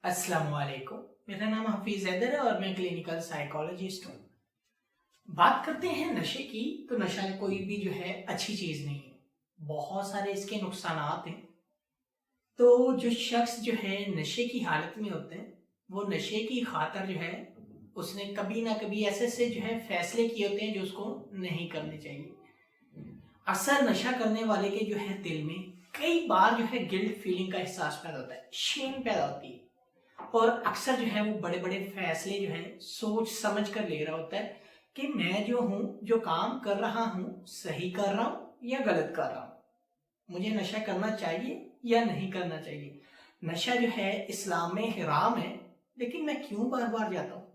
अस्सलाम वालेकुम। मेरा नाम हफीज हैदर है और मैं क्लिनिकल साइकोलॉजिस्ट हूँ। बात करते हैं नशे की, तो नशा कोई भी जो है अच्छी चीज़ नहीं है, बहुत सारे इसके नुकसानात हैं। तो जो शख्स जो है नशे की हालत में होते हैं, वो नशे की खातर जो है उसने कभी ना कभी ऐसे ऐसे जो है फैसले किए होते हैं जो उसको नहीं करने चाहिए। अक्सर नशा करने वाले के जो है दिल में कई बार जो है गिल्ट फीलिंग का एहसास पैदा होता है, शेम पैदा होती है, और अक्सर जो है वो बड़े बड़े फैसले जो है सोच समझ कर ले रहा होता है कि मैं जो हूँ, जो काम कर रहा हूँ, सही कर रहा हूँ या गलत कर रहा हूँ, मुझे नशा करना चाहिए या नहीं करना चाहिए। नशा जो है इस्लाम में हराम है, लेकिन मैं क्यों बार बार जाता हूँ,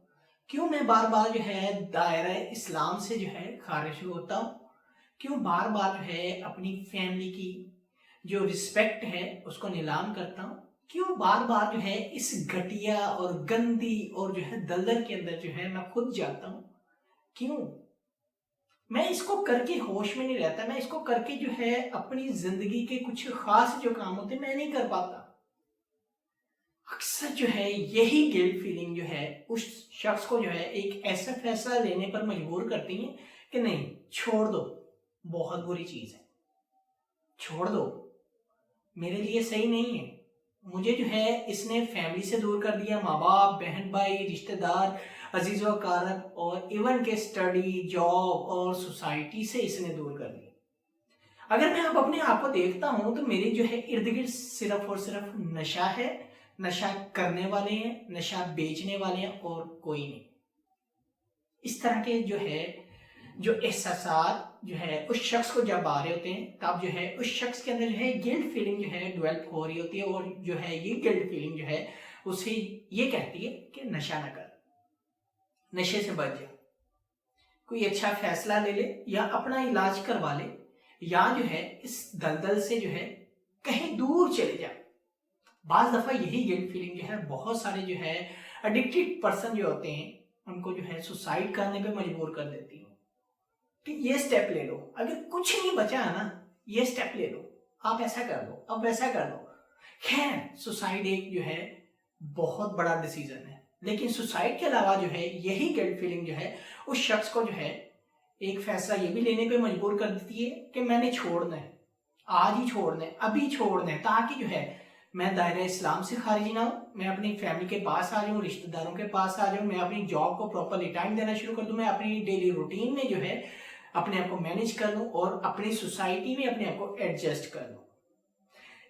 क्यों मैं बार बार जो है दायरा इस्लाम से जो है खारिज होता हूँ, क्यों बार बार जो है अपनी फैमिली की जो रिस्पेक्ट है उसको नीलाम करता हूँ, क्यों बार बार जो है इस घटिया और गंदी और जो है दलदल के अंदर जो है मैं खुद जाता हूँ। क्यों मैं इसको करके होश में नहीं रहता, मैं इसको करके जो है अपनी जिंदगी के कुछ खास जो काम होते मैं नहीं कर पाता। अक्सर जो है यही गिल्ट फीलिंग जो है उस शख्स को जो है एक ऐसा फैसला लेने पर मजबूर करती है कि नहीं, छोड़ दो, बहुत बुरी चीज है, छोड़ दो, मेरे लिए सही नहीं है। मुझे जो है इसने फैमिली से दूर कर दिया, माँ बाप, बहन भाई, रिश्तेदार, अजीज व कारब और इवन के स्टडी, जॉब और सोसाइटी से इसने दूर कर दिया। अगर मैं अब अपने आप को देखता हूं तो मेरे जो है इर्द गिर्द सिर्फ और सिर्फ नशा है, नशा करने वाले हैं, नशा बेचने वाले हैं और कोई नहीं। इस तरह के जो है जो एहसास जो है उस शख्स को जब आ रहे होते हैं, तब जो है उस शख्स के अंदर जो है गिल्ट फीलिंग जो है डेवलप हो रही होती है, और जो है ये गिल्ट फीलिंग जो है उसे ये कहती है कि नशा ना कर, नशे से बच जा, कोई अच्छा फैसला ले ले या अपना इलाज करवा ले, या जो है इस दलदल से जो है कहीं दूर चले जा। बाज दफा यही गिल्ट फीलिंग जो है बहुत सारे जो है एडिक्टेड पर्सन जो होते हैं उनको जो है सुसाइड करने पे मजबूर कर देती है कि ये स्टेप ले लो, अगर कुछ नहीं बचा है ना, ये स्टेप ले लो, आप ऐसा कर लो, अब वैसा कर लो। खैर, सुसाइड एक जो है बहुत बड़ा डिसीजन है, लेकिन सुसाइड के अलावा जो है यही गिल्ट फीलिंग जो है उस शख्स को जो है एक फैसला ये भी लेने पे मजबूर कर देती है कि मैंने छोड़ना है, आज ही छोड़ना है, अभी छोड़ना है, ताकि जो है मैं दायरा इस्लाम से खारिज ना हूँ, मैं अपनी फैमिली के पास आ जाऊँ, रिश्तेदारों के पास आ जाऊँ, मैं अपनी जॉब को प्रॉपरली टाइम देना शुरू कर दूँ, मैं अपनी डेली रूटीन में जो है अपने आप को मैनेज कर लूँ और अपनी सोसाइटी में अपने आप को एडजस्ट कर लूँ।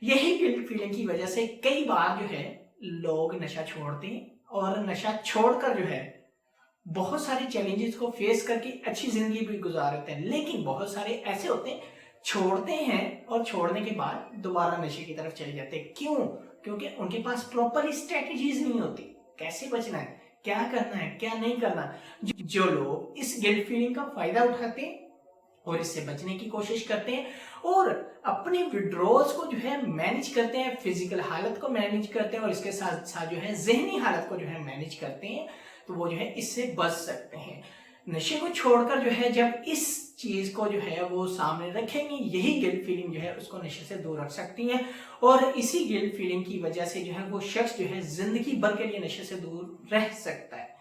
यही गिल्ट फीलिंग की वजह से कई बार जो है लोग नशा छोड़ते हैं, और नशा छोड़कर जो है बहुत सारे चैलेंजेस को फेस करके अच्छी जिंदगी भी गुजार होते हैं। लेकिन बहुत सारे ऐसे होते हैं छोड़ते हैं और छोड़ने के बाद दोबारा नशे की तरफ चले जाते हैं। क्यों? क्योंकि उनके पास प्रॉपर स्ट्रेटजीज नहीं होती, कैसे बचना है, क्या करना है, क्या नहीं करना। जो लोग इस गिल्ट फीलिंग का फायदा उठाते हैं और इससे बचने की कोशिश करते हैं और अपने विड्रॉल्स को जो है मैनेज करते हैं, फिजिकल हालत को मैनेज करते हैं और इसके साथ साथ जो है जहनी हालत को जो है मैनेज करते हैं, तो वो जो है इससे बच सकते हैं। नशे को छोड़कर जो है जब इस चीज को जो है वो सामने रखेंगे, यही गिल्ट फीलिंग जो है उसको नशे से दूर रख सकती है, और इसी गिल्ट फीलिंग की वजह से जो है वो शख्स जो है जिंदगी भर के लिए नशे से दूर रह सकता है।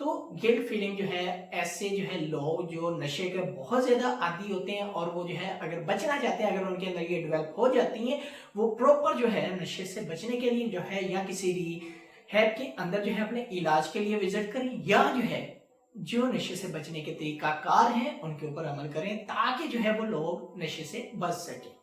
तो गिल्ट फीलिंग जो है ऐसे जो है लोग जो नशे के बहुत ज्यादा आदी होते हैं और वो जो है अगर बचना चाहते हैं, अगर उनके अंदर ये डेवलप हो जाती है, वो प्रॉपर जो है नशे से बचने के लिए जो है या किसी रिहैब के अंदर जो है अपने इलाज के लिए विजिट करें, या जो है जो नशे से बचने के तरीकाकार हैं उनके ऊपर अमल करें, ताकि जो है वो लोग नशे से बच सके।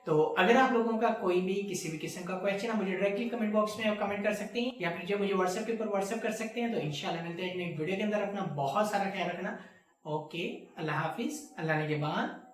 तो अगर आप लोगों का कोई भी किसी भी किस्म का क्वेश्चन है, मुझे डायरेक्टली कमेंट बॉक्स में आप कमेंट कर सकते हैं, या फिर जो मुझे व्हाट्सएप के ऊपर व्हाट्सएप कर सकते हैं। तो इंशाल्लाह मिलते हैं एक नई वीडियो के अंदर। अपना बहुत सारा ख्याल रखना। ओके, अल्लाह हाफिज, अल्लाह ने के बाद।